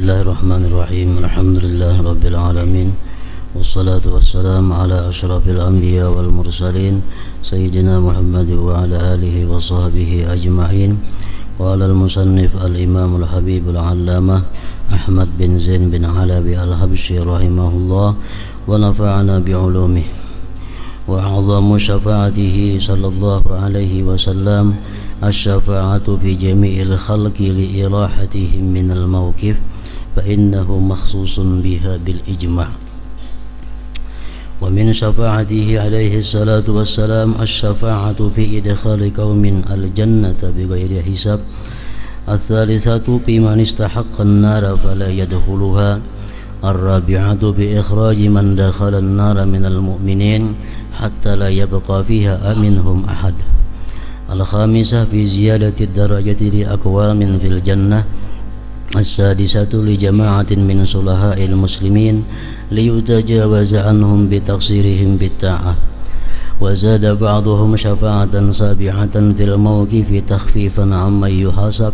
Bismillahirrahmanirrahim. Alhamdulillahi rabbil alamin. Wassalatu wassalamu ala asyrafil anbiya wal mursalin Sayyidina Muhammad wa ala alihi wa sahbihi ajma'in. Wa ala al-musannif al-imam al-habib al-allamah Ahmad bin Zain bin Alabi al-Habsyi rahimahullah wa nafa'ana bi'ulumihi. Wa a'zamu syafa'atihi sallallahu alaihi wasallam asy-syafa'atu fi jami'il khalqi li irahatihim minal mawqif fa innahu makhsusun biha bil ijma'. Wa min syafa'atihi alaihi salatu wassalam asy-syafa'atu fi idkhali qaumin al-jannata bighairi hisab. Ats-tsalitsatu fi man istahaqqa an-nara fala yadkhuluha. Ar-rabi'atu bi ikhraji man dakhala an-nara minal mu'minin hatta la yabqa fiha minhum ahad. Al-khamisah fi ziyadati ad-darajati li aqwamin fil jannah. As-sadisatu li jama'atin min sulaha'il muslimin liyutajawaza anhum bi taqsirihim bit ta'ah. Wa zada ba'dhum syafa'atan sabi'atan fil mawqifi takhfifan 'amman yuhasab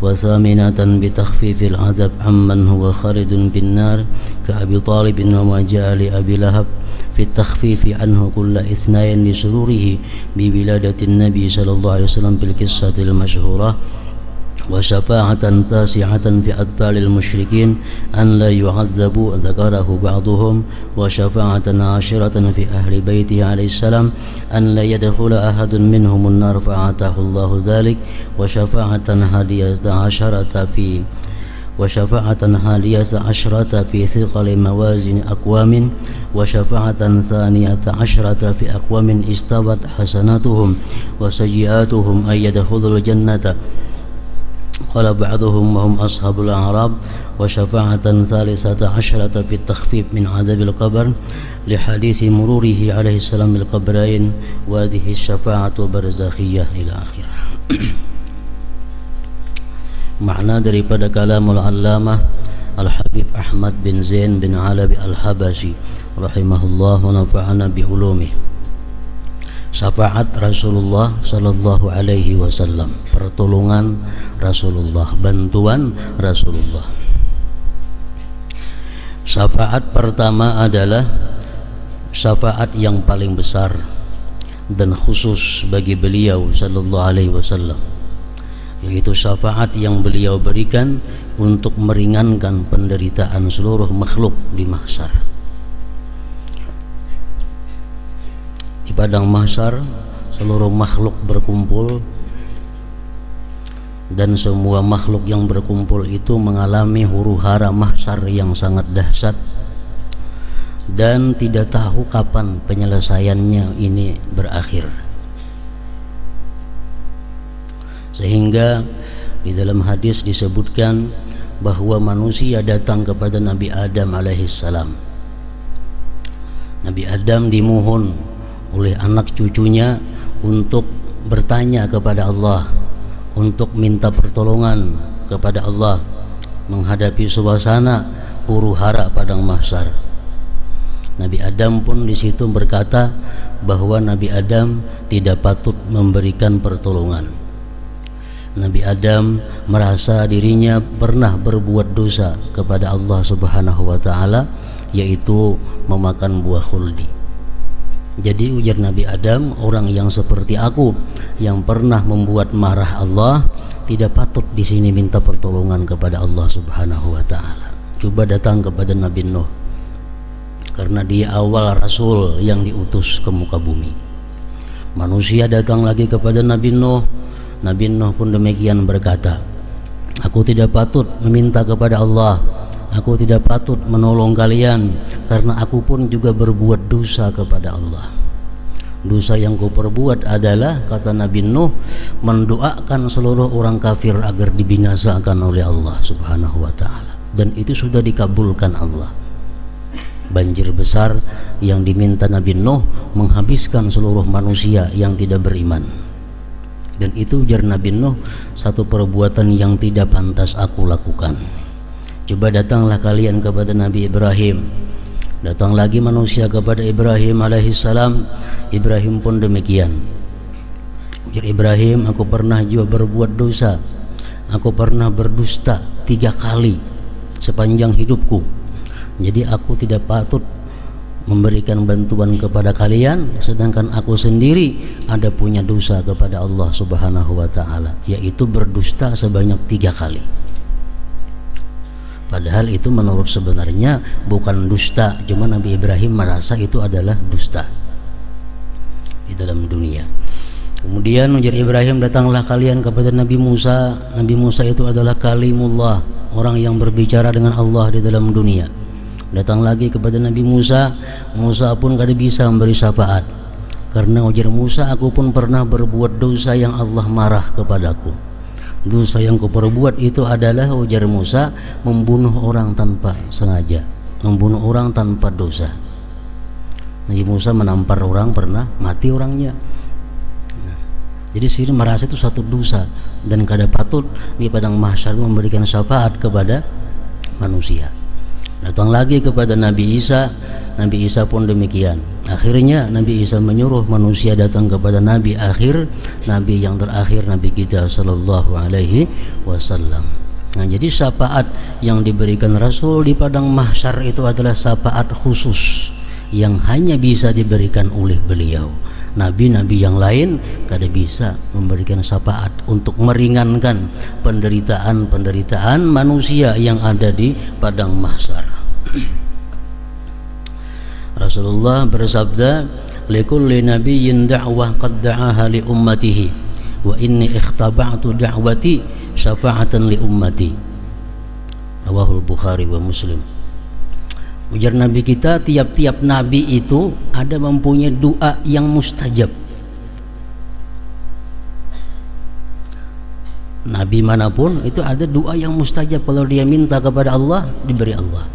wa thaminatan bi takhfifil 'adab 'amman huwa khalidun bin nar ka Abi Talib wa ma ja'a li Abi Lahab fi takhfifi anhu kulla ithnain li sururihi bi biladatin nabi sallallahu alaihi wasallam bil qissatil masyhurah. Wa syafa'atan tasi'atan fi atbalil musyrikin an la yu'adzabu dzakarahu ba'dhum wa syafa'atan 'ashiratan fi ahli baitihi alaihi salam an la yadkhula ahadun minhum an-nar fa'atahu Allahu dzalik wa syafa'atan hadiyata 'asharata fi thiqali mawazin aqwamin wa syafa'atan thaniyata 'asharata fi aqwamin istawat hasanatuhum wa sayyi'atuhum ay yadkhulul jannata. Qala ba'duhum wa hum ashabul a'rab wa syafa'atan thalithata 'asyrata fi takhfif min 'adzabil qabr li hadisi mururihi alaihi salam bil qabrain wa hadhihi syafa'atu barzakhiyah ila akhir. Makna daripada kalamul allamah Al-Habib Ahmad bin Zain bin Alabi Al-Habsyi rahimahullah wa nafa'ana bi ulumihi. Syafaat Rasulullah sallallahu alaihi wasallam, pertolongan Rasulullah, bantuan Rasulullah. Syafaat pertama adalah syafaat yang paling besar dan khusus bagi beliau sallallahu alaihi wasallam, yaitu syafaat yang beliau berikan untuk meringankan penderitaan seluruh makhluk di mahsyar. Di padang mahsyar seluruh makhluk berkumpul, dan semua makhluk yang berkumpul itu mengalami huru-hara mahsyar yang sangat dahsyat dan tidak tahu kapan penyelesaiannya ini berakhir. Sehingga di dalam hadis disebutkan bahwa manusia datang kepada Nabi Adam alaihissalam. Nabi Adam dimohon oleh anak cucunya untuk bertanya kepada Allah, untuk minta pertolongan kepada Allah menghadapi suasana huru-hara padang mahsyar. Nabi Adam pun di situ berkata bahwa Nabi Adam tidak patut memberikan pertolongan. Nabi Adam merasa dirinya pernah berbuat dosa kepada Allah Subhanahu wa taala, yaitu memakan buah khuldi. Jadi ujar Nabi Adam, orang yang seperti aku yang pernah membuat marah Allah tidak patut di sini minta pertolongan kepada Allah Subhanahu wa taala. Coba datang kepada Nabi Nuh, karena dia awal rasul yang diutus ke muka bumi. Manusia datang lagi kepada Nabi Nuh. Nabi Nuh pun demikian berkata, aku tidak patut meminta kepada Allah, aku tidak patut menolong kalian, karena aku pun juga berbuat dosa kepada Allah. Dosa yang ku perbuat adalah, kata Nabi Nuh, mendoakan seluruh orang kafir agar dibinasakan oleh Allah Subhanahu wa ta'ala. Dan itu sudah dikabulkan Allah. Banjir besar yang diminta Nabi Nuh menghabiskan seluruh manusia yang tidak beriman. Dan itu ujar Nabi Nuh, satu perbuatan yang tidak pantas aku lakukan. Coba datanglah kalian kepada Nabi Ibrahim. Datang lagi manusia kepada Ibrahim alaihissalam. Ibrahim pun demikian. Ujar Ibrahim, aku pernah juga berbuat dosa, aku pernah berdusta 3 kali sepanjang hidupku. Jadi aku tidak patut memberikan bantuan kepada kalian, sedangkan aku sendiri ada punya dosa kepada Allah Subhanahu wa ta'ala, yaitu berdusta sebanyak 3 kali. Padahal itu menurut sebenarnya bukan dusta, cuma Nabi Ibrahim merasa itu adalah dusta di dalam dunia. Kemudian ujar Ibrahim, datanglah kalian kepada Nabi Musa. Nabi Musa itu adalah kalimullah, orang yang berbicara dengan Allah di dalam dunia. Datang lagi kepada Nabi Musa. Musa pun kada bisa memberi syafaat, karena ujar Musa, aku pun pernah berbuat dosa yang Allah marah kepadaku. Dosa yang kuperbuat itu adalah, ujar Musa, membunuh orang tanpa sengaja, membunuh orang tanpa dosa. Nabi Musa menampar orang, pernah mati orangnya. Jadi sini merasa itu satu dosa dan kada patut di padang mahsyar memberikan syafaat kepada manusia. Datang lagi kepada Nabi Isa. Nabi Isa pun demikian. Akhirnya Nabi Isa menyuruh manusia datang kepada Nabi akhir, Nabi yang terakhir, Nabi kita sallallahu alaihi wasallam. Nah, jadi syafaat yang diberikan Rasul di padang mahsyar itu adalah syafaat khusus yang hanya bisa diberikan oleh beliau. Nabi-nabi yang lain kada bisa memberikan syafaat untuk meringankan penderitaan manusia yang ada di padang mahsyar. Rasulullah bersabda, likulli nabiyyin da'wah qad da'aha li ummatihi wa inni ikhtaba'tu da'wati syafa'atan li ummati. Rawahul Bukhari wa Muslim. Ujar Nabi kita, tiap-tiap Nabi itu ada mempunyai doa yang mustajab. Nabi manapun itu ada doa yang mustajab. Kalau dia minta kepada Allah, diberi Allah.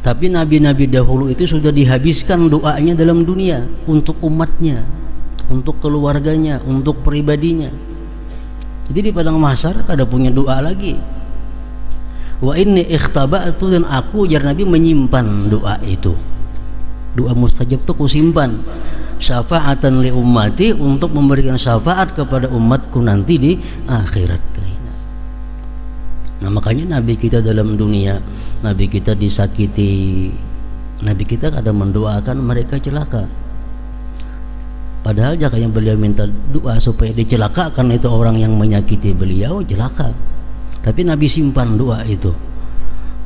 Tapi Nabi-Nabi dahulu itu sudah dihabiskan doanya dalam dunia, untuk umatnya, untuk keluarganya, untuk pribadinya. Jadi di padang mahsyar ada punya doa lagi. Wa inni ikhtaba'tu, dan aku, jar Nabi, menyimpan doa itu. Doa mustajab itu ku simpan. Syafa'atan li ummati, untuk memberikan syafaat kepada umatku nanti di akhirat. Nah, makanya Nabi kita dalam dunia, Nabi kita disakiti, Nabi kita kadang mendoakan mereka celaka. Padahal jika yang beliau minta doa supaya dicelakakan itu orang yang menyakiti beliau, celaka. Tapi Nabi simpan doa itu.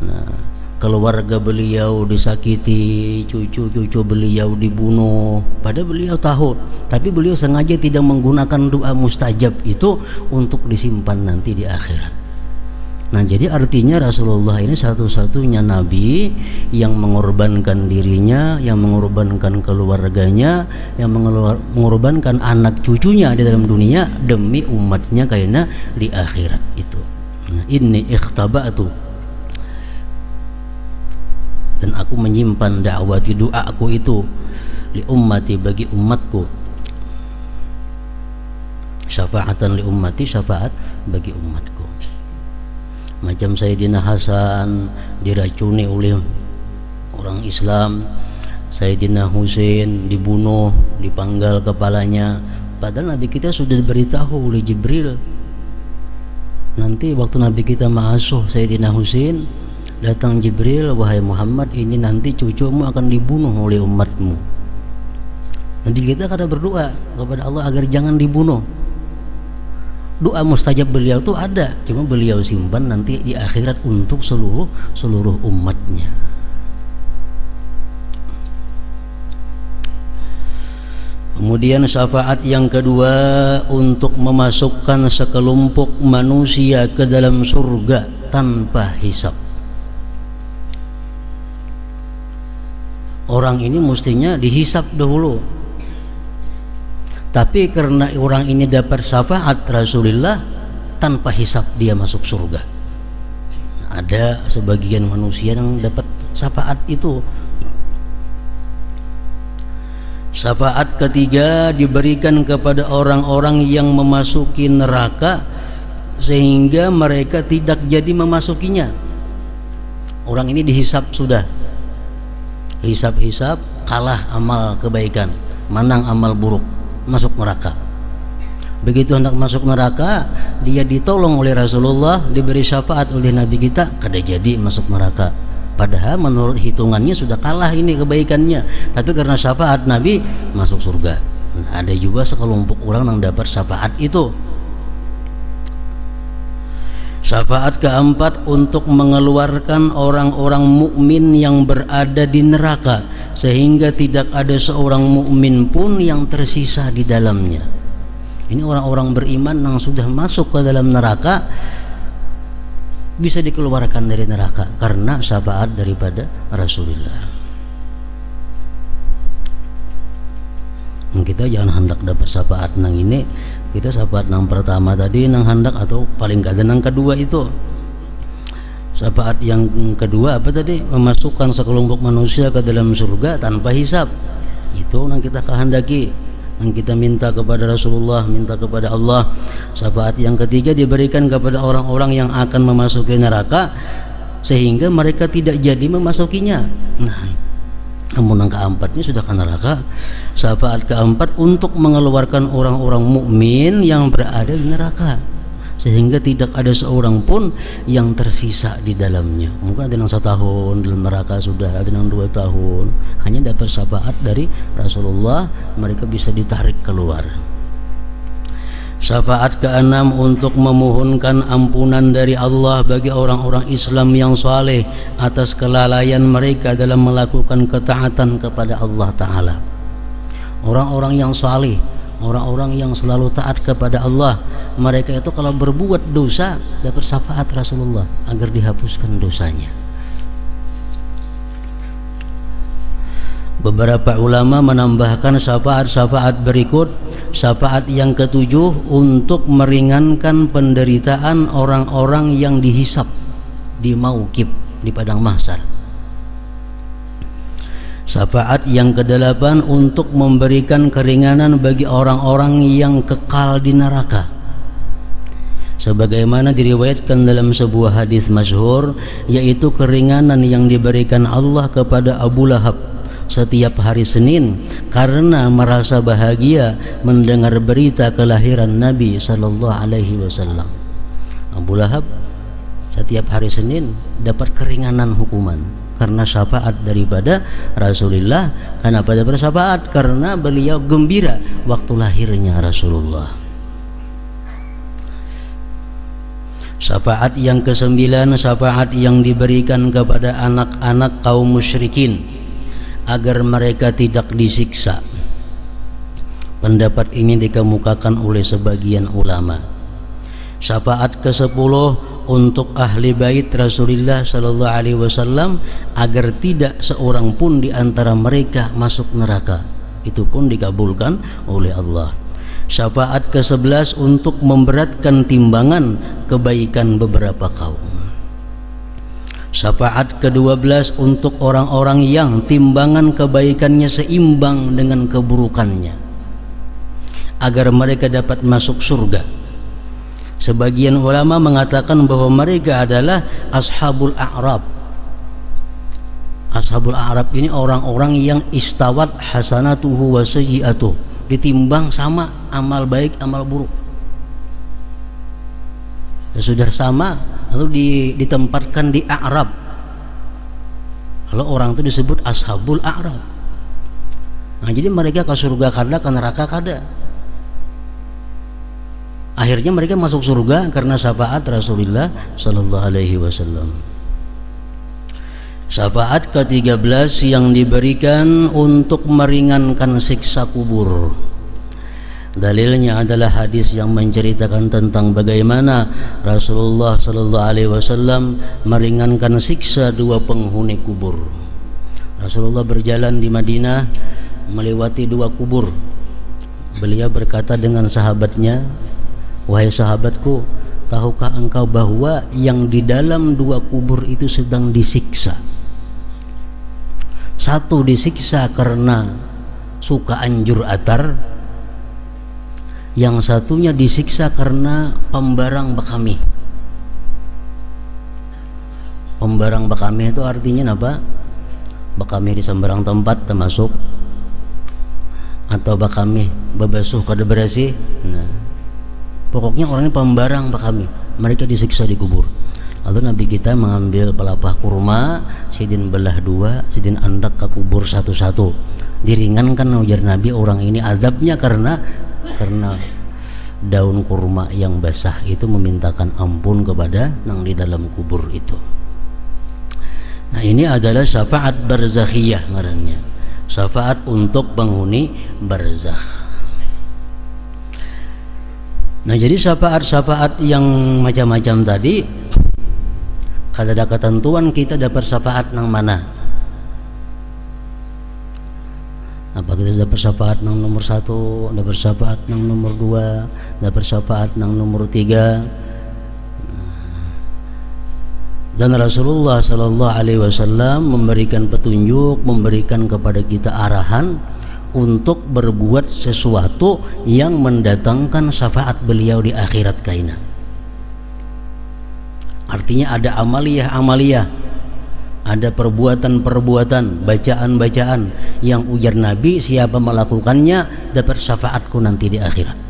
Nah, keluarga beliau disakiti, cucu-cucu beliau dibunuh, padahal beliau tahu, tapi beliau sengaja tidak menggunakan doa mustajab itu untuk disimpan nanti di akhirat. Nah, jadi artinya Rasulullah ini satu-satunya Nabi yang mengorbankan dirinya, yang mengorbankan keluarganya, yang mengorbankan anak cucunya di dalam dunia demi umatnya karena di akhirat itu. Nah, inni ikhtaba'tu, dan aku menyimpan dakwati, doaku itu, li ummati, bagi umatku, syafa'atan li ummati, syafaat bagi umatku. Macam Sayyidina Hasan diracuni oleh orang Islam, Sayyidina Husain dibunuh, dipanggal kepalanya, padahal Nabi kita sudah diberitahu oleh Jibril, nanti waktu Nabi kita mengasuh Sayyidina Husain, datang Jibril, wahai Muhammad, ini nanti cucumu akan dibunuh oleh umatmu. Nanti kita kada berdoa kepada Allah agar jangan dibunuh. Doa mustajab beliau itu ada, cuma beliau simpan nanti di akhirat untuk seluruh umatnya. Kemudian syafaat yang kedua, untuk memasukkan sekelompok manusia ke dalam surga tanpa hisab. Orang ini mestinya dihisab dahulu, tapi karena orang ini dapat syafaat Rasulullah, tanpa hisab dia masuk surga. Ada sebagian manusia yang dapat syafaat itu. Syafaat ketiga diberikan kepada orang-orang yang memasuki neraka sehingga mereka tidak jadi memasukinya. Orang ini dihisab sudah, hisab-hisab, kalah amal kebaikan, menang amal buruk, masuk neraka. Begitu hendak masuk neraka, dia ditolong oleh Rasulullah, diberi syafaat oleh Nabi kita, kada jadi masuk neraka. Padahal menurut hitungannya sudah kalah ini kebaikannya, tapi karena syafaat Nabi masuk surga. Nah, ada juga sekelompok orang yang dapat syafaat itu. Syafaat keempat untuk mengeluarkan orang-orang mukmin yang berada di neraka, sehingga tidak ada seorang mukmin pun yang tersisa di dalamnya. Ini orang-orang beriman yang sudah masuk ke dalam neraka bisa dikeluarkan dari neraka karena syafaat daripada Rasulullah. Kita jangan hendak dapat syafaat nang ini, kita syafaat nang pertama tadi nang hendak, atau paling kada nang kedua itu. Syafaat yang kedua apa tadi? Memasukkan sekelompok manusia ke dalam surga tanpa hisab. Itu nang kita kehendaki, yang kita minta kepada Rasulullah, minta kepada Allah. Syafaat yang ketiga diberikan kepada orang-orang yang akan memasuki neraka sehingga mereka tidak jadi memasukinya. Nah, namun yang keempatnya sudah ke neraka. Syafaat keempat untuk mengeluarkan orang-orang mukmin yang berada di neraka sehingga tidak ada seorang pun yang tersisa di dalamnya. Mungkin ada yang 1 tahun dalam neraka, sudah ada yang 2 tahun, hanya dapat syafaat dari Rasulullah, mereka bisa ditarik keluar. Syafaat keenam untuk memohonkan ampunan dari Allah bagi orang-orang Islam yang saleh atas kelalaian mereka dalam melakukan ketaatan kepada Allah Ta'ala. Orang-orang yang saleh, orang-orang yang selalu taat kepada Allah, mereka itu kalau berbuat dosa dapat syafaat Rasulullah agar dihapuskan dosanya. Beberapa ulama menambahkan syafaat-syafaat berikut. Syafaat yang ketujuh untuk meringankan penderitaan orang-orang yang dihisap di mauqif, di padang mahsyar. Syafaat yang kedelapan untuk memberikan keringanan bagi orang-orang yang kekal di neraka, sebagaimana diriwayatkan dalam sebuah hadis masyhur, yaitu keringanan yang diberikan Allah kepada Abu Lahab setiap hari Senin karena merasa bahagia mendengar berita kelahiran Nabi sallallahu alaihi wasallam. Abu Lahab setiap hari Senin dapat keringanan hukuman karena syafaat daripada Rasulullah. Kenapa dapat syafaat? Karena beliau gembira waktu lahirnya Rasulullah. Syafaat yang ke-9, syafaat yang diberikan kepada anak-anak kaum musyrikin agar mereka tidak disiksa. Pendapat ini dikemukakan oleh sebagian ulama. Syafaat ke-10 untuk ahli bait Rasulullah sallallahu alaihi wasallam agar tidak seorang pun di antara mereka masuk neraka. Itu pun dikabulkan oleh Allah. Syafaat ke-11 untuk memberatkan timbangan kebaikan beberapa kaum. Syafaat ke-12 untuk orang-orang yang timbangan kebaikannya seimbang dengan keburukannya agar mereka dapat masuk surga. Sebagian ulama mengatakan bahwa mereka adalah ashabul a'rab. Ashabul a'rab ini orang-orang yang istawat hasanatuhu wa sayyi'atuh, ditimbang sama amal baik amal buruk. Sudah sama, lalu ditempatkan di A'rab. Lalu orang itu disebut ashabul A'rab. Nah, jadi mereka ke surga kada, ke neraka kada. Akhirnya mereka masuk surga karena syafaat Rasulullah sallallahu alaihi wasallam. Syafaat ke-13 yang diberikan untuk meringankan siksa kubur. Dalilnya adalah hadis yang menceritakan tentang bagaimana Rasulullah sallallahu alaihi wasallam meringankan siksa 2 penghuni kubur. Rasulullah berjalan di Madinah melewati 2 kubur. Beliau berkata dengan sahabatnya, "Wahai sahabatku, tahukah engkau bahwa yang di dalam 2 kubur itu sedang disiksa? Satu disiksa karena suka anjur atar, yang satunya disiksa karena pembarang bakami." Pembarang bakami itu artinya apa? Bakami di sembarang tempat termasuk, atau bakami bebasuh kada bersih. Nah, Pokoknya orang ini pembarang Pak kami. Mereka disiksa di kubur. Lalu Nabi kita mengambil pelepah kurma, sidin belah dua, sidin andak ke kubur satu-satu. Diringankan ujar Nabi orang ini azabnya karena daun kurma yang basah itu memintakan ampun kepada yang di dalam kubur itu. Nah ini adalah syafaat barzakhiyah ngarannya. Syafaat untuk penghuni barzakh. Nah jadi syafaat-syafaat yang macam-macam tadi, kalau ada ketentuan kita dapat syafaat nang mana? Apa kita dapat syafaat nang nomor 1, dapat syafaat nang nomor 2, dapat syafaat nang nomor 3. Dan Rasulullah sallallahu alaihi wasallam memberikan petunjuk, memberikan kepada kita arahan untuk berbuat sesuatu yang mendatangkan syafaat beliau di akhirat kaina. Artinya ada amaliyah-amaliyah, ada perbuatan-perbuatan, bacaan-bacaan yang ujar Nabi siapa melakukannya dapat syafaatku nanti di akhirat.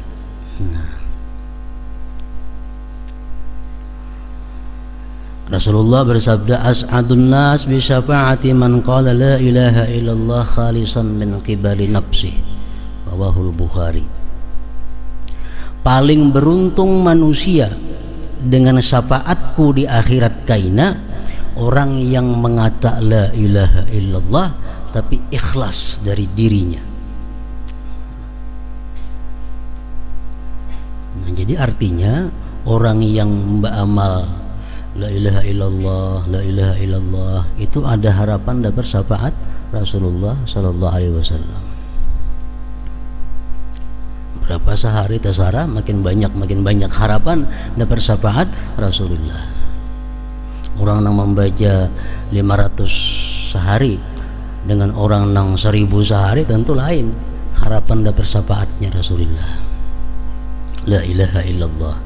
Rasulullah bersabda, as'adun nas bi syafaati man qala la ilaha illallah khalisan min qibali nafsi. Rawahul Bukhari. Paling beruntung manusia dengan syafaatku di akhirat kaina orang yang mengata la ilaha illallah tapi ikhlas dari dirinya. Nah, jadi artinya orang yang beramal la ilaha illallah, la ilaha illallah itu ada harapan dapat syafaat Rasulullah sallallahu alaihi wasallam. Berapa sehari tasara makin banyak harapan dapat syafaat Rasulullah. Orang yang membaca 500 sehari dengan orang yang 1000 sehari tentu lain harapan dapat syafaatnya Rasulullah. La ilaha illallah.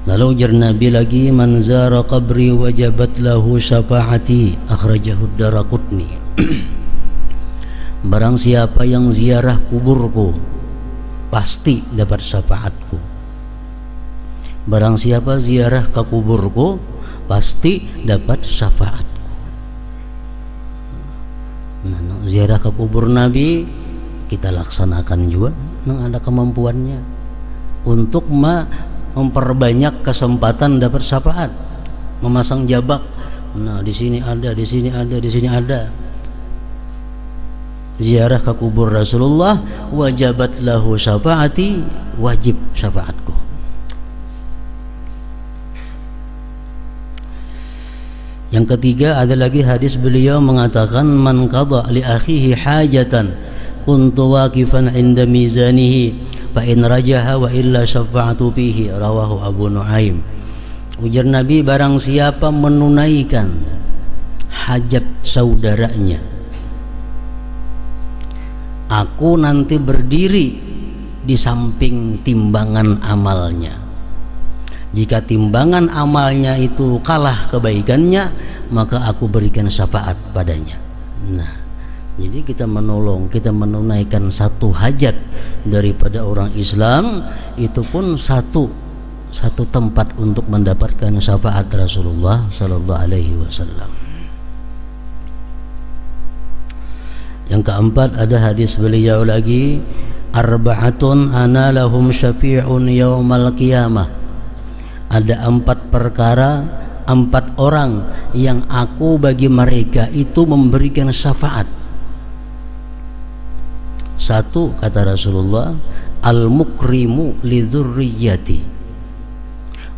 Lalu ujar Nabi lagi, man zara qabri wajabat lahu syafaati, akhrajahu Daraqutni. Barang siapa yang ziarah kuburku pasti dapat syafaatku. Barang siapa ziarah ke kuburku pasti dapat syafaatku. Nah, ziarah ke kubur Nabi kita laksanakan juga yang ada kemampuannya untuk memperbanyak kesempatan dapat syafaat, memasang jabak. Nah, di sini ada, di sini ada, di sini ada. Ziarah ke kubur Rasulullah, wajabat lahu syafaati, wajib syafaatku. Yang ketiga ada lagi hadis beliau mengatakan, man qada li akhihi hajatan kuntu waqifan inda mizanihi fa in rajaha wa illa syafa'tu fihi, rawahu Abu Nuaim. Ujar Nabi, barang siapa menunaikan hajat saudaranya, aku nanti berdiri di samping timbangan amalnya. Jika timbangan amalnya itu kalah kebaikannya, maka aku berikan syafaat padanya. Nah, jadi kita menolong, kita menunaikan satu hajat daripada orang Islam, itu pun satu tempat untuk mendapatkan syafaat Rasulullah sallallahu alaihi wasallam. Yang keempat ada hadis beliau lagi, arba'atun ana lahum syafi'un yaumal qiyamah. Ada 4 perkara, 4 orang yang aku bagi mereka itu memberikan syafaat. 1, kata Rasulullah, al-mukrimu li dzurriyyati,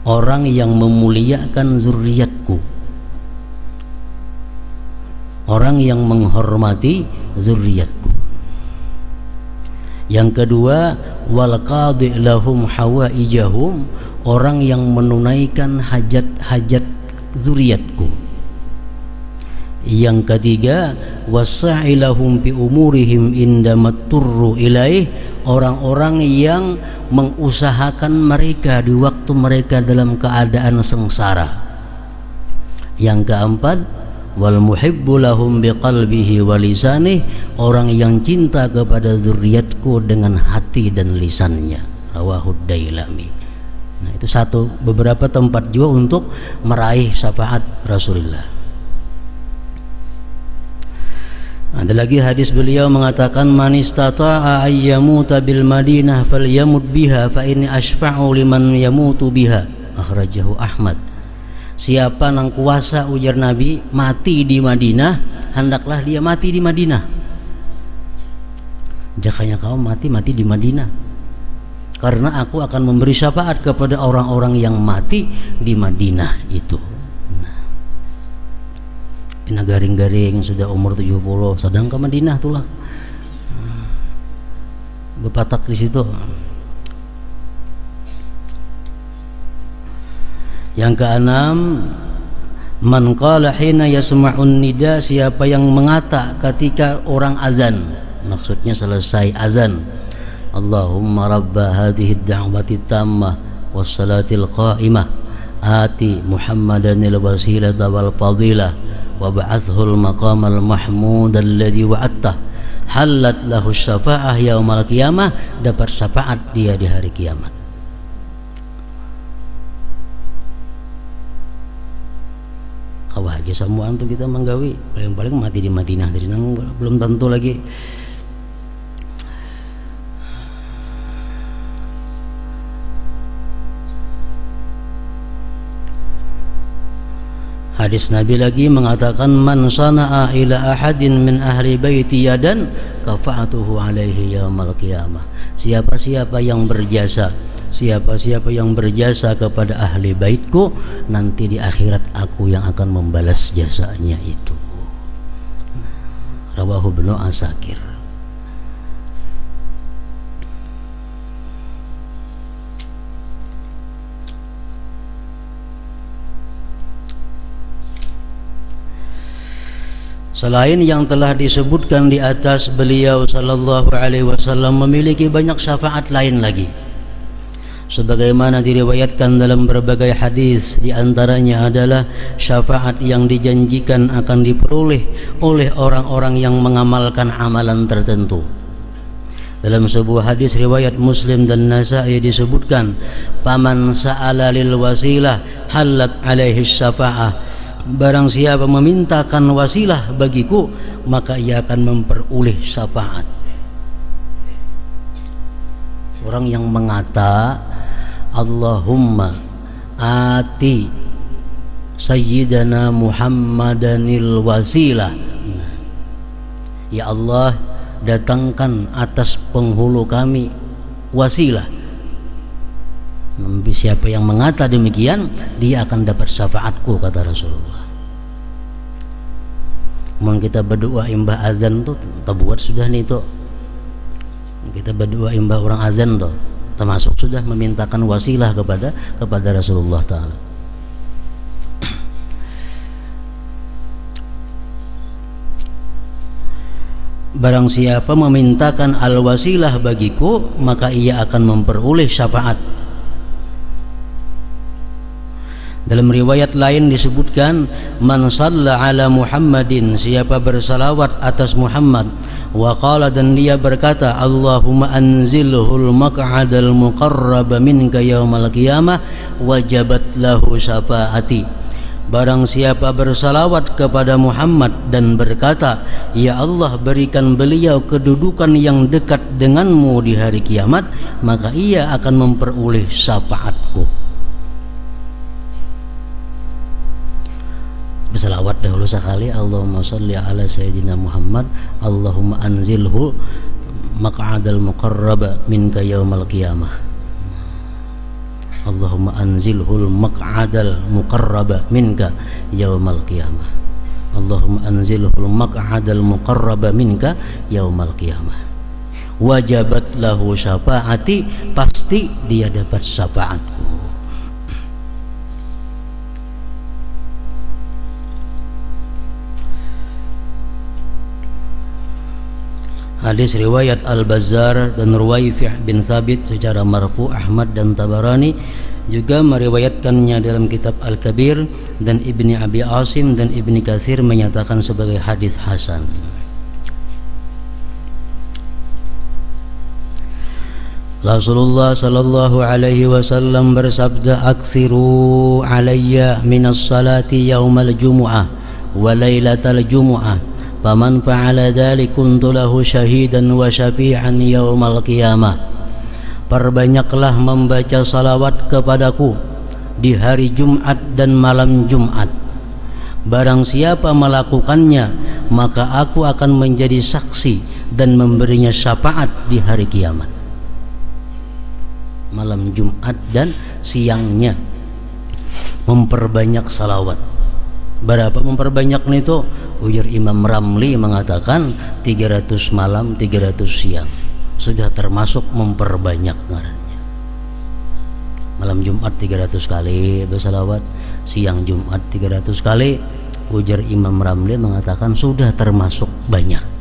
orang yang memuliakan zuriatku, orang yang menghormati zuriatku. Yang kedua, wal qadi lahum hawaijahum, orang yang menunaikan hajat-hajat zuriatku. Yang ketiga, wasa'ilahum bi umurihim indamatturru ilaih, orang-orang yang mengusahakan mereka di waktu mereka dalam keadaan sengsara. Yang keempat, wal muhibbu lahum biqalbihi wa lisanih, orang yang cinta kepada zuriatku dengan hati dan lisannya. Rawahud Dailami. Nah, itu satu beberapa tempat juga untuk meraih syafaat Rasulullah. Ada lagi hadis beliau mengatakan, man istata'a ayyamuta bil Madinah falyamut biha fa inni asfa'u liman yamutu biha. Akhrajahu Ahmad. Siapa nang kuasa, ujar Nabi, mati di Madinah, hendaklah dia mati di Madinah. Jakanya kau mati di Madinah, karena aku akan memberi syafaat kepada orang-orang yang mati di Madinah itu. Pina garing-garing sudah umur 70 sedang ke Madinah tulah, bepatak di situ. Yang keenam, man qala hina yasma'un nida, siapa yang mengata ketika orang azan, maksudnya selesai azan, Allahumma rabba hadhihi ad-da'wati tammah was salatil qa'imah ati Muhammadanil wasilata wal fadilah wa ba'athul maqamal mahmud alladhi wa'attah halat lahu syafa'ah yaumal qiyamah, dapat syafaat dia di hari kiamat. Kawah aja samuan tuh kita menggawi, paling-paling mati di Madinah, jadi belum tentu lagi. Hadis Nabi lagi mengatakan, man sana'a ila ahadin min ahli baiti yadan kafa'atuhu alaihi yaumal qiyamah. Siapa-siapa yang berjasa, siapa-siapa yang berjasa kepada ahli baitku, nanti di akhirat aku yang akan membalas jasanya itu. Rawahu Ibnu Asakir. Selain yang telah disebutkan di atas, beliau sallallahu alaihi wasallam memiliki banyak syafaat lain lagi, sebagaimana diriwayatkan dalam berbagai hadis. Di antaranya adalah syafaat yang dijanjikan akan diperoleh oleh orang-orang yang mengamalkan amalan tertentu. Dalam sebuah hadis riwayat Muslim dan Nasa'i disebutkan, paman sa'ala lil wasilah halat alaihi syafa'ah, barang siapa memintakan wasilah bagiku, maka ia akan memperoleh syafaat. Orang yang mengata Allahumma ati sayyidana Muhammadanil wasilah, ya Allah, datangkan atas penghulu kami wasilah. Siapa yang mengata demikian, dia akan dapat syafaatku, kata Rasulullah. Mohon kita berdoa imbah azan tuh, kita buat sudah nih tuh. Kita berdoa imbah orang azan tuh, termasuk sudah memintakan wasilah kepada Rasulullah Ta'ala. Barang siapa memintakan al-wasilah bagiku, maka ia akan memperoleh syafaat. Dalam riwayat lain disebutkan, man shalla ala Muhammadin, siapa bersalawat atas Muhammad, wa qala, dan dia berkata, Allahumma anzilhul maq'adal muqarrab minka yaumal qiyamah wajabat lahu syafaati. Barang siapa bersalawat kepada Muhammad dan berkata, ya Allah, berikan beliau kedudukan yang dekat denganmu di hari kiamat, maka ia akan memperoleh syafaatku. Bersalawat dahulu sekali, Allahumma sholli ala sayyidina Muhammad, Allahumma anzilhu maq'adal muqarrab minka yaumal qiyamah. Allahumma anzilhul maq'adal muqarrab minka yaumal qiyamah. Allahumma anzilhul maq'adal muqarrab minka yaumal qiyamah. Wajabat lahu syafaati, pasti dia dapat syafaatku. Hadis riwayat Al-Bazzar dan Ruwayfi' bin Thabit secara marfu'. Ahmad dan Tabarani juga meriwayatkannya dalam kitab Al-Kabir, dan Ibni Abi Asim dan Ibni Katsir menyatakan sebagai hadis hasan. Rasulullah sallallahu alaihi wasallam bersabda, "Aktsiru alayya minas salati yaumal jumu'ah wa lailatal jumu'ah, faman fa'ala dzalik kuntu lahu syahidan wa syafi'an yaumal qiyamah." Perbanyaklah membaca salawat kepadaku di hari Jumat dan malam Jumat. Barang siapa melakukannya, maka aku akan menjadi saksi dan memberinya syafaat di hari kiamat. Malam Jumat dan siangnya memperbanyak salawat. Berapa memperbanyak itu? Ujar Imam Ramli mengatakan 300 malam 300 siang sudah termasuk memperbanyak ngarannya. Malam Jumat 300 kali bersalawat, siang Jumat 300 kali. Ujar Imam Ramli mengatakan sudah termasuk banyak.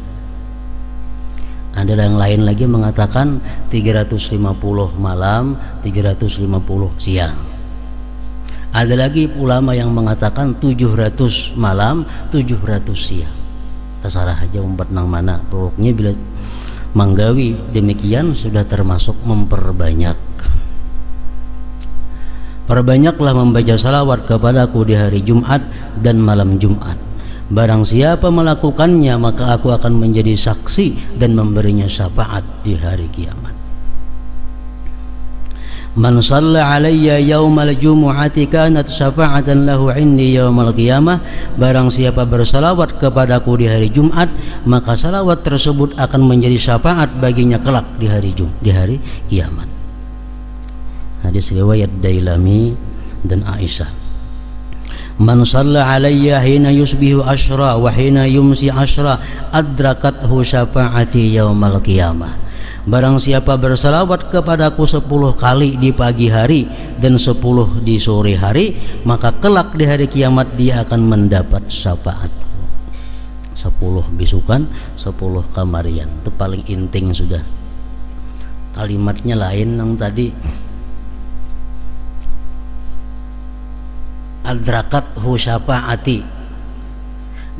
Ada yang lain lagi mengatakan 350 malam 350 siang. Ada lagi ulama yang mengatakan 700 malam 700 siang. Terserah aja umpet nang mana. Pokoknya bila manggawi demikian sudah termasuk memperbanyak. Perbanyaklah membaca salawat kepadaku di hari Jumat dan malam Jumat. Barang siapa melakukannya, maka aku akan menjadi saksi dan memberinya syafaat di hari kiamat. Man shalla alayya yaumal jumu'ati kanat syafa'atan lahu indi yaumal qiyamah. Barang siapa bersalawat kepadaku di hari Jumat, maka salawat tersebut akan menjadi syafaat baginya kelak di hari kiamat. Hadis riwayat Dailami dan Aisyah. Man shalla alayya hina yusbihu asyra wa hina yumsi asyra adrakathu syafa'ati yaumal qiyamah. Barang siapa bersalawat kepadaku 10 kali di pagi hari dan 10 di sore hari, maka kelak di hari kiamat dia akan mendapat syafaat. 10 bisukan, 10 kamarian. Itu paling inting sudah. Kalimatnya lain yang tadi. Adrakathu syafaati,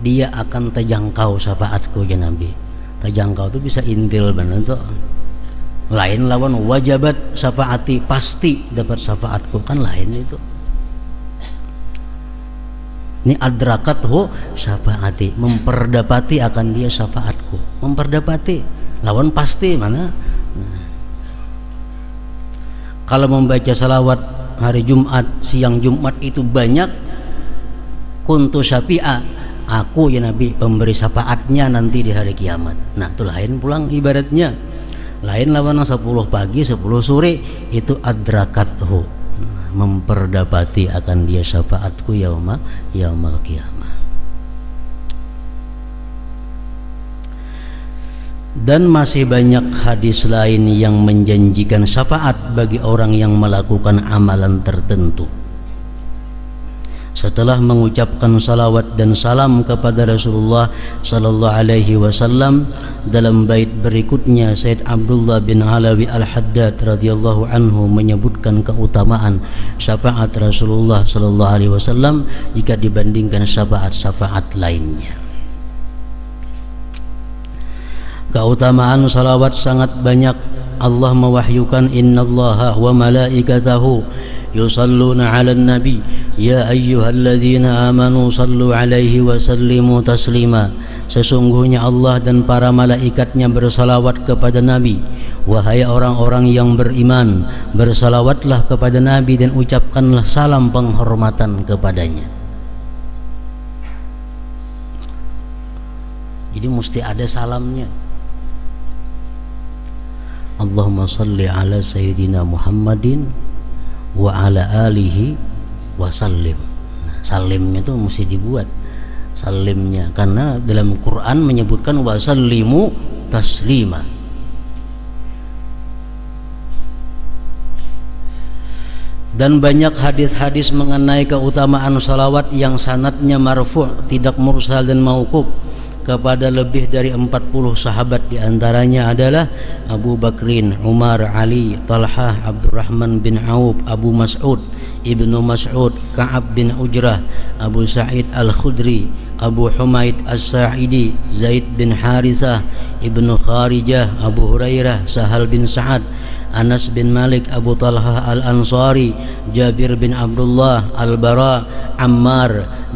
dia akan terjangkau syafaatku ya Nabi. Terjangkau itu bisa intil benar tuh. Lain lawan wajabat syafaati, pasti dapat syafaatku, kan lain itu. Ini adrakathu syafaati, memperdapati akan dia syafaatku. Memperdapati lawan pasti mana? Kalau membaca salawat hari Jumat, siang Jumat itu banyak, kuntu syafi'a, aku ya Nabi pemberi syafaatnya nanti di hari kiamat. Nah itu lain pulang ibaratnya. Lain lawan 10 pagi 10 sore itu adrakathu, memperdapati akan dia syafaatku yaumal qiyamah. Dan masih banyak hadis lain yang menjanjikan syafaat bagi orang yang melakukan amalan tertentu. Setelah mengucapkan salawat dan salam kepada Rasulullah sallallahu alaihi wasallam, dalam bait berikutnya Sayyid Abdullah bin Alawi Al-Haddad radhiyallahu anhu menyebutkan keutamaan syafaat Rasulullah sallallahu alaihi wasallam jika dibandingkan syafaat-syafaat lainnya. Keutamaan salawat sangat banyak. Allah mewahyukan, innallaha wa malaikatahu yusalluna 'alan nabi ya ayyuhalladzina amanu sallu 'alaihi wa sallimu taslima. Sesungguhnya Allah dan para malaikatnya bersalawat kepada Nabi. Wahai orang-orang yang beriman, bersalawatlah kepada Nabi dan ucapkanlah salam penghormatan kepadanya. Jadi mesti ada salamnya. Allahumma salli ala sayyidina Muhammadin wa ala alihi wa sallim. Salimnya itu mesti dibuat salimnya, karena dalam Quran menyebutkan wa sallimu taslima. Dan banyak hadis-hadis mengenai keutamaan salawat yang sanadnya marfu', tidak mursal dan mauquf, kepada lebih dari 40 sahabat. Di antaranya adalah Abu Bakrin, Umar, Ali, Talhah, Abdurrahman bin Auf, Abu Mas'ud, Ibnu Mas'ud, Ka'ab bin Ujrah, Abu Sa'id Al-Khudri, Abu Humaid As-Sa'idi, Zaid bin Harithah, Ibnu Kharijah, Abu Hurairah, Sahal bin Sa'ad, Anas bin Malik, Abu Talha Al-Ansari, Jabir bin Abdullah, Al-Bara, Ammar,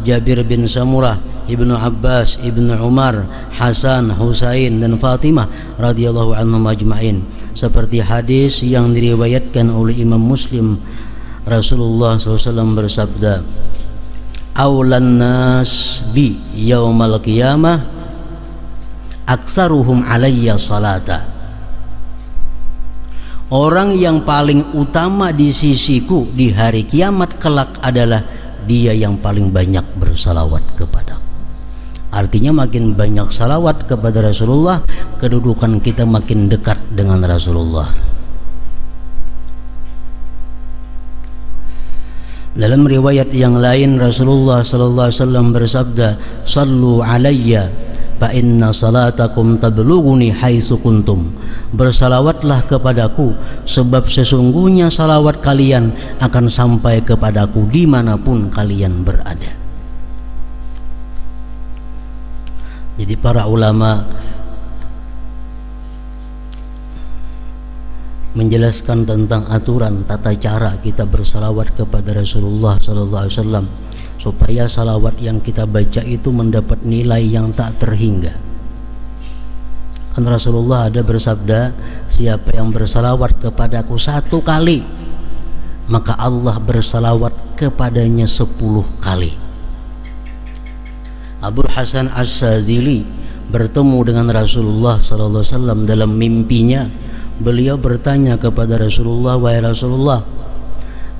Jabir bin Samurah, Ibnu Abbas, Ibnu Umar, Hasan, Husain dan Fatimah radhiyallahu anhum ajma'in. Seperti hadis yang diriwayatkan oleh Imam Muslim, Rasulullah SAW bersabda, "Aulan nas bi yaumal qiyamah aktsaruhum alayya salata." Orang yang paling utama di sisiku di hari kiamat kelak adalah dia yang paling banyak bersalawat kepadaku. Artinya makin banyak salawat kepada Rasulullah, kedudukan kita makin dekat dengan Rasulullah. Dalam riwayat yang lain Rasulullah sallallahu alaihi wasallam bersabda, "Shallu alayya fa inna salatakum tablughuni haitsu kuntum." Bersalawatlah kepadaku, sebab sesungguhnya salawat kalian akan sampai kepadaku dimanapun kalian berada. Jadi para ulama menjelaskan tentang aturan tata cara kita bersalawat kepada Rasulullah sallallahu alaihi wasallam supaya salawat yang kita baca itu mendapat nilai yang tak terhingga. Kan Rasulullah ada bersabda, siapa yang bersalawat kepadaku 1 kali, maka Allah bersalawat kepadanya 10 kali. Abu Hasan As-Sadzili bertemu dengan Rasulullah sallallahu alaihi wasallam dalam mimpinya. Beliau bertanya kepada Rasulullah, "Wahai Rasulullah,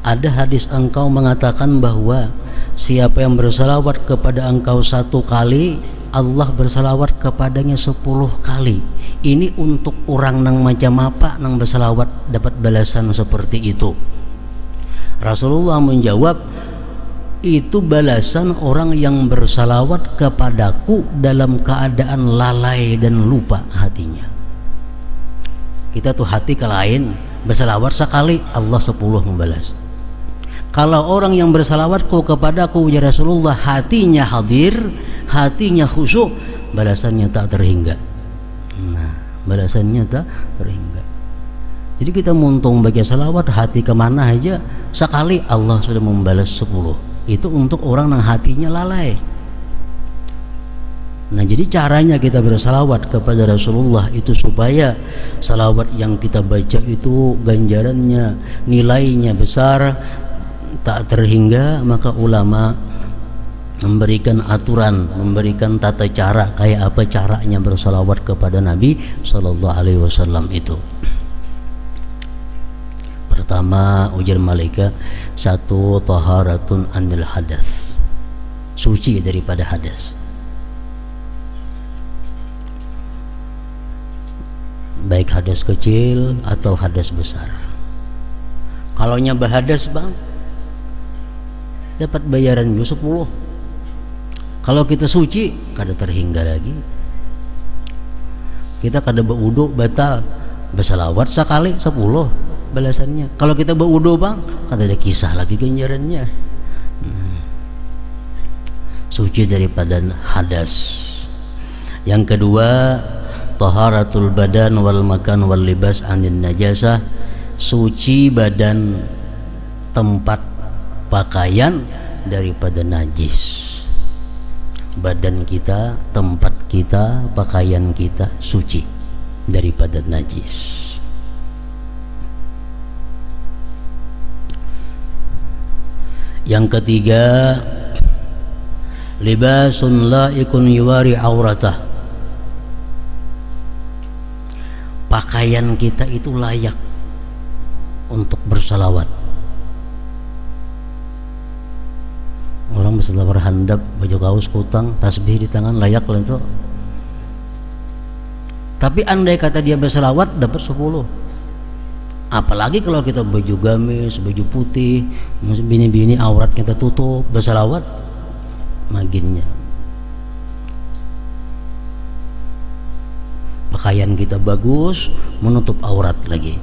ada hadis engkau mengatakan bahwa siapa yang bersalawat kepada engkau 1 kali, Allah bersalawat kepadanya 10 kali. Ini untuk orang nang macam apa nang bersalawat dapat balasan seperti itu?" Rasulullah menjawab, "Itu balasan orang yang bersalawat kepadaku dalam keadaan lalai dan lupa hatinya." Kita tuh hati ke lain, bersalawat sekali, Allah 10 membalas. Kalau orang yang bersalawatku kepadaku ya Rasulullah hatinya hadir, hatinya khusyuk, balasannya tak terhingga. Nah, balasannya tak terhingga. Jadi kita muntung bagi salawat hati kemana aja, sekali Allah sudah membalas 10. Itu untuk orang yang hatinya lalai. Nah, jadi caranya kita bersalawat kepada Rasulullah itu supaya salawat yang kita baca itu ganjarannya, nilainya besar, tak terhingga. Maka ulama memberikan aturan, memberikan tata cara kayak apa caranya bersalawat kepada Nabi sallallahu alaihi wasallam itu. Pertama, ujar malaikat, 1, taharatun anil hadas, suci daripada hadas. Baik hadas kecil atau hadas besar. Kalau nyabah hadas bang, dapat bayaran 10. Kalau kita suci, kada terhingga lagi. Kita kada berwudu batal, bersalawat sekali 10 balasannya. Kalau kita berwudu bang, kada ada kisah lagi ganjarannya. Suci daripada hadas. Yang kedua, taharatul badan wal makan wal libas anin najasah, suci badan, tempat, pakaian daripada najis. Badan kita, tempat kita, pakaian kita suci daripada najis. Yang ketiga, libasun laikun yuwari auratah, pakaian kita itu layak untuk bersalawat. Orang bersalawat handap, baju kaos kutang, tasbih di tangan, layak lah itu. Tapi andai kata dia bersalawat dapat 10. Apalagi kalau kita baju gamis, baju putih, bini-bini aurat kita tutup, bersalawat maginnya. Pakaian kita bagus, menutup aurat lagi.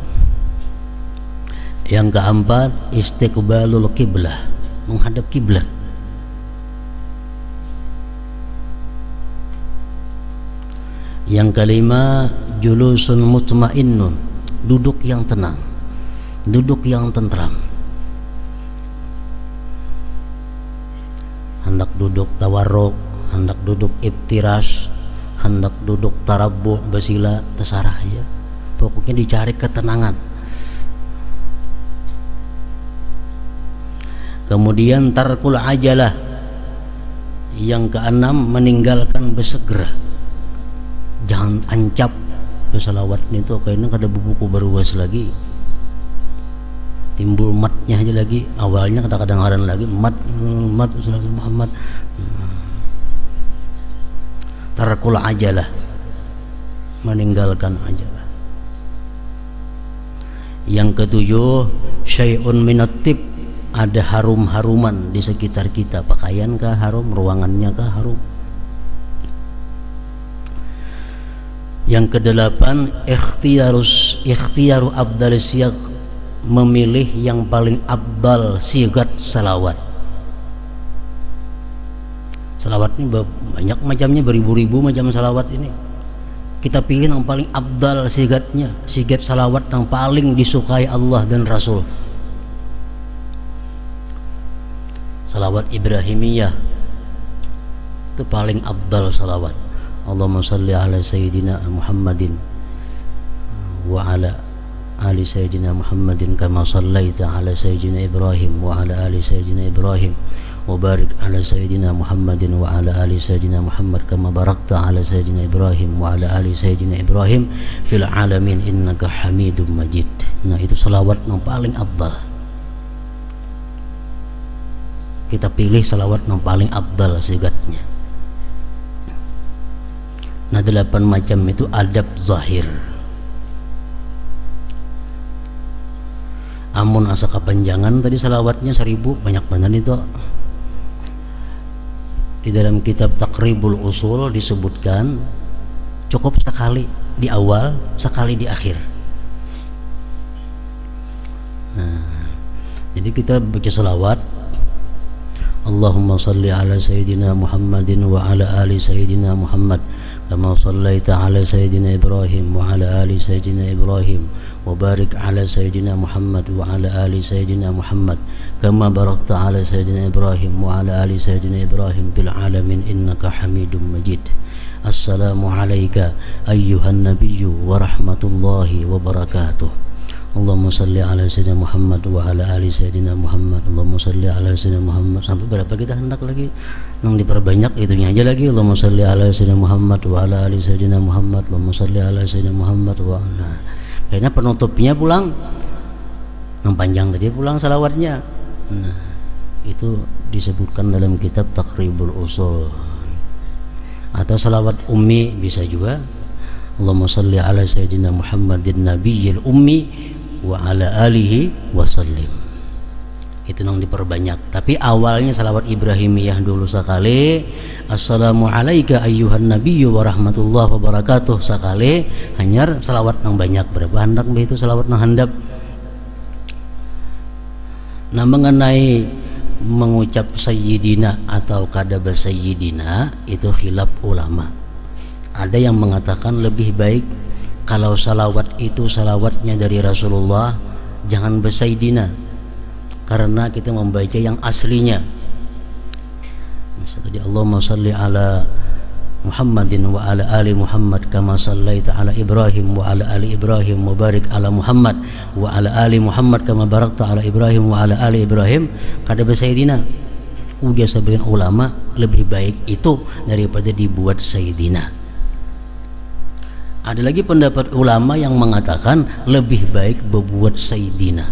Yang keempat, istiqbalul qiblah, menghadap kiblat. Yang kelima, julusun mutmainnun, duduk yang tenang, duduk yang tentram. Hendak duduk tawarruk, hendak duduk iftirash, hendak duduk tarabuh, basila, terserah aja. Pokoknya dicari ketenangan. Kemudian tarkul ajalah, yang keenam meninggalkan bersegera. Jangan ancap bersalawat itu, kayaknya ada buku beruas lagi, timbul matnya aja lagi. Awalnya kadang-kadang haran lagi mat Muhammad. Tarkul ajalah, meninggalkan ajalah. Yang ketujuh, syai'un minat tib, ada harum-haruman di sekitar kita. Pakaian kah harum, ruangannya kah harum. Yang kedelapan, ikhtiyaru abdal siyag, memilih yang paling abdal sigat salawat. Salawat ini banyak macamnya, beribu-ribu macam salawat ini. Kita pilih yang paling abdal sigatnya, sigat salawat yang paling disukai Allah dan Rasul. Salawat Ibrahimiyah itu paling abdal salawat. Allahumma salli ala sayyidina Muhammadin wa ala ali sayyidina Muhammadin kama sallaita ala sayyidina Ibrahim wa ala ali sayyidina Ibrahim wa barik ala sayyidina Muhammadin wa ala ali sayyidina Muhammad kama barakta ala sayyidina Ibrahim wa ala ali sayyidina Ibrahim fil alamin innaka Hamidum Majid. Nah, itu salawat yang paling abdal. Kita pilih salawat yang paling abdal sigatnya. Nah, 8 macam itu adab zahir. Amun asa kepanjangan tadi salawatnya 1000, banyak benar itu. Di dalam kitab Taqribul Usul disebutkan cukup sekali di awal, sekali di akhir. Nah, jadi kita baca salawat, Allahumma salli ala sayyidina Muhammadin wa ala ali sayyidina Muhammad kama sallaita ala sayyidina Ibrahim wa ala ali sayyidina Ibrahim wa barik ala sayyidina Muhammad wa ala ali sayyidina Muhammad kama barakta ala sayyidina Ibrahim wa ala ali sayyidina Ibrahim fil alamin innaka Hamidum Majid. Assalamu alayka ayyuhan nabiyyu wa rahmatullahi wa barakatuh. Allahumma salli ala sayyidina Muhammad wa ala ali sayyidina Muhammad. Allahumma salli ala sayyidina Muhammad. Sampai berapa kita hendak lagi? Nang diperbanyak itunya aja lagi. Allahumma salli ala sayyidina Muhammad wa ala ali sayyidina Muhammad. Allahumma salli ala sayyidina Muhammad wa ala. Kayaknya penutupnya pulang. Yang panjang tadi pulang salawatnya. Nah, itu disebutkan dalam kitab Taqribul Usul. Atau salawat ummi bisa juga. Allahumma salli ala sayyidina Muhammadin nabiyil ummi wa ala alihi wa sallim. Itu yang diperbanyak. Tapi awalnya salawat Ibrahimiyah dulu sekali. Assalamu alayka ayyuhan nabiyyu wa rahmatullahi wa barakatuh sekali. Hanyar salawat yang banyak. Berapa hendak itu salawat yang handap. Nah, mengenai mengucap sayyidina atau kadaba sayyidina itu khilaf ulama. Ada yang mengatakan lebih baik kalau salawat itu salawatnya dari Rasulullah, jangan bersayyidina, karena kita membaca yang aslinya. Misalnya Allahumma salli ala Muhammadin wa ala ali Muhammad kama sallaita ala Ibrahim wa ala ali Ibrahim wa barik ala Muhammad wa ala ali Muhammad kama barakta ala Ibrahim wa ala ali Ibrahim, kada bersayyidina. Ujar sebagian ulama lebih baik itu daripada dibuat sayyidina. Ada lagi pendapat ulama yang mengatakan lebih baik berbuat sayyidina.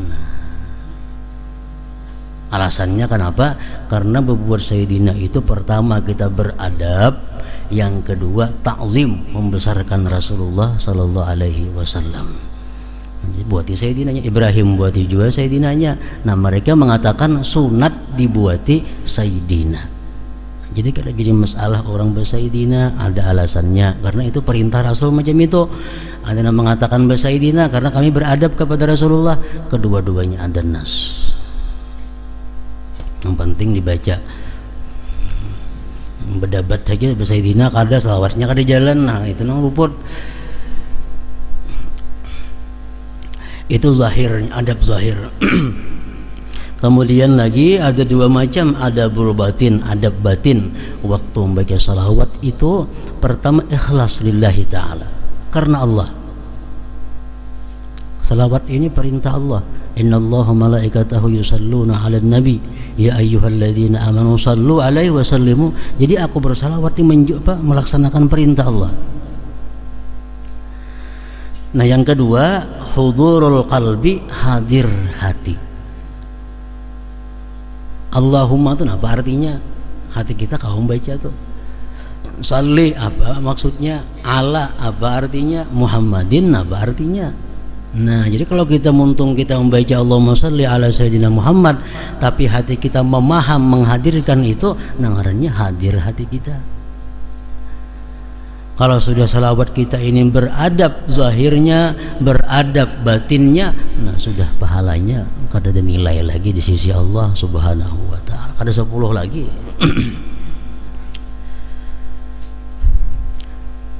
Nah, alasannya kenapa? Karena berbuat sayyidina itu pertama kita beradab, yang kedua ta'zim, membesarkan Rasulullah sallallahu alaihi wasallam. Buati sayyidinanya, Ibrahim buati juga sayyidinanya. Nah, mereka mengatakan sunat dibuati sayyidina. Jadi kalau jadi masalah orang bersayyidina ada alasannya, karena itu perintah Rasul macam itu. Ada yang mengatakan bersayyidina karena kami beradab kepada Rasulullah. Kedua-duanya ada nas. Yang penting dibaca. Berdebat saja bersayyidina kada salawatnya kada jalan. Nah, itu nang luput. Itu zahirnya, adab zahir. Kemudian lagi ada dua macam adabul batin, adab batin. Waktu membaca salawat itu pertama ikhlas lillahi ta'ala, karena Allah. Salawat ini perintah Allah. Innallaha malaikatahu yusalluna 'alan nabi ya ayyuhalladzina amanu sallu 'alaihi wa sallimu. Jadi aku bersalawat ini melaksanakan perintah Allah. Nah, yang kedua, hudurul qalbi, hadir hati. Allahumma itu apa artinya? Hati kita kalau membaca tuh. Salli apa maksudnya? Ala apa artinya? Muhammadin apa artinya? Nah, jadi kalau kita membaca Allahumma salli ala sayyidina Muhammad, tapi hati kita memaham, menghadirkan itu, ngarannya hadir hati kita. Kalau sudah salawat kita ini beradab zahirnya, beradab batinnya, nah sudah pahalanya kada ada nilai lagi di sisi Allah Subhanahu wa ta'ala. Ada 10 lagi.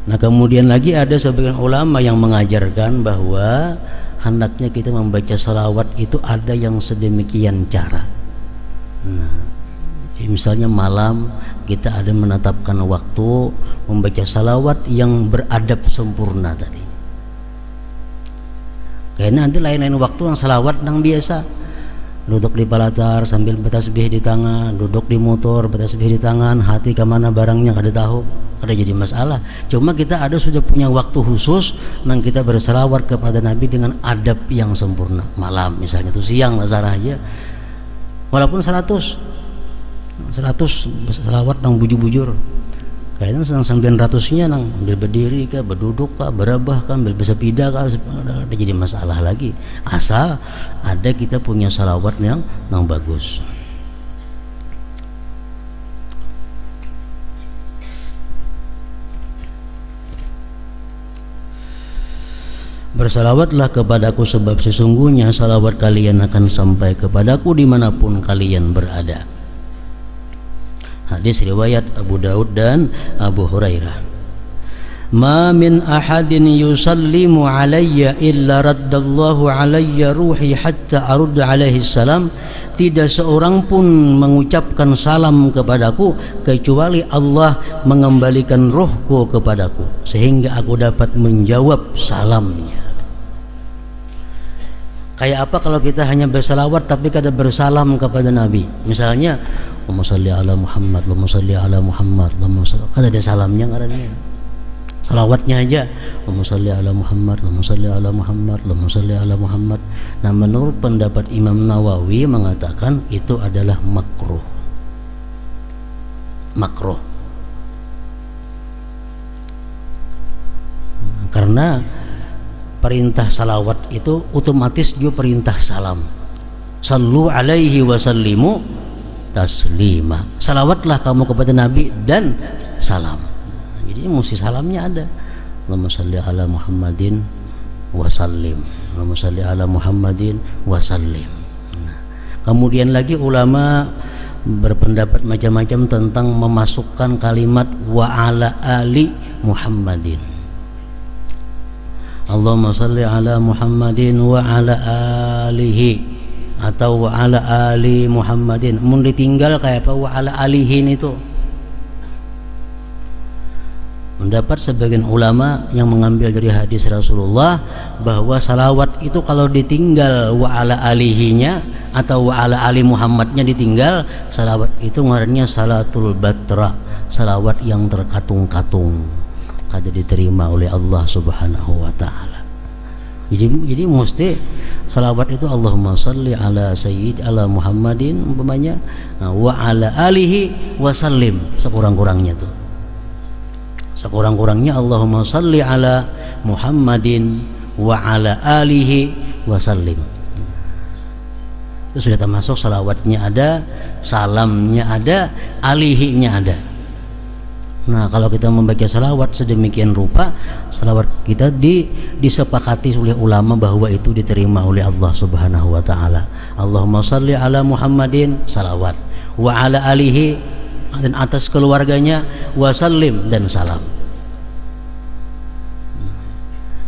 Nah, kemudian lagi ada sebagian ulama yang mengajarkan bahwa hendaknya kita membaca salawat itu ada yang sedemikian cara. Nah, misalnya malam kita ada menetapkan waktu membaca salawat yang beradab sempurna tadi. Kayaknya nanti lain-lain waktu yang salawat yang biasa, duduk di palatar sambil bertasbih di tangan, duduk di motor bertasbih di tangan, hati kemana barangnya kada tahu, kada jadi masalah. Cuma kita ada sudah punya waktu khusus yang kita bersalawat kepada Nabi dengan adab yang sempurna. Malam misalnya itu siang lazarah aja, walaupun 100 salawat nang bujur-bujur, kayaknya 900-nya nang berdiri kah, berduduk kah, berabah kah, bersepeda kah, ada jadi masalah lagi, asal ada kita punya salawat yang bagus. Bersalawatlah kepadaku sebab sesungguhnya salawat kalian akan sampai kepadaku dimanapun kalian berada. Hadis riwayat Abu Daud dan Abu Hurairah. Ma min ahadin yusallimu alayya illa raddallahu alayya ruhi hatta arud alaihi salam. Tidak seorang pun mengucapkan salam kepadaku kecuali Allah mengembalikan rohku kepadaku sehingga aku dapat menjawab salamnya. Kayak apa kalau kita hanya bersalawat tapi kada bersalam kepada Nabi? Misalnya, Allahumma shalli ala Muhammad, Allahumma shalli ala Muhammad, Allahumma shalli, kada ada salamnya ngarannya. Salawatnya aja, Allahumma shalli ala Muhammad, Allahumma shalli ala Muhammad, Allahumma shalli ala Muhammad. Nah, menurut pendapat Imam Nawawi mengatakan itu adalah makruh. Makruh. Karena perintah salawat itu otomatis juga perintah salam. Sallu alaihi wa sallimu taslima. Salawatlah kamu kepada Nabi dan salam. Jadi mesti salamnya ada. Allahumma shalli ala Muhammadin wa sallim. Allahumma shalli ala Muhammadin wa sallim. Nah, kemudian lagi ulama berpendapat macam-macam tentang memasukkan kalimat wa ala ali Muhammadin. Allahumma salli ala Muhammadin wa ala alihi, atau wa ala ali Muhammadin. Mun ditinggal kayak apa wa ala alihin itu? Mendapat sebagian ulama yang mengambil dari hadis Rasulullah bahwa salawat itu kalau ditinggal wa ala alihinya atau wa ala ali Muhammadnya ditinggal, salawat itu ngarannya salatul batra, salawat yang terkatung-katung, kada diterima oleh Allah Subhanahu wa ta'ala. Jadi mesti salawat itu Allahumma salli ala sayyid ala Muhammadin umpamanya, wa ala alihi wa sallim, sekurang-kurangnya tuh. Sekurang-kurangnya Allahumma salli ala Muhammadin wa ala alihi wa sallim. Itu sudah termasuk salawatnya ada, salamnya ada, alihinya ada. Nah, kalau kita membaca salawat sedemikian rupa, salawat kita disepakati oleh ulama bahwa itu diterima oleh Allah Subhanahu wa ta'ala. Allahumma salli ala Muhammadin, salawat, wa ala alihi, dan atas keluarganya, wa sallim, dan salam.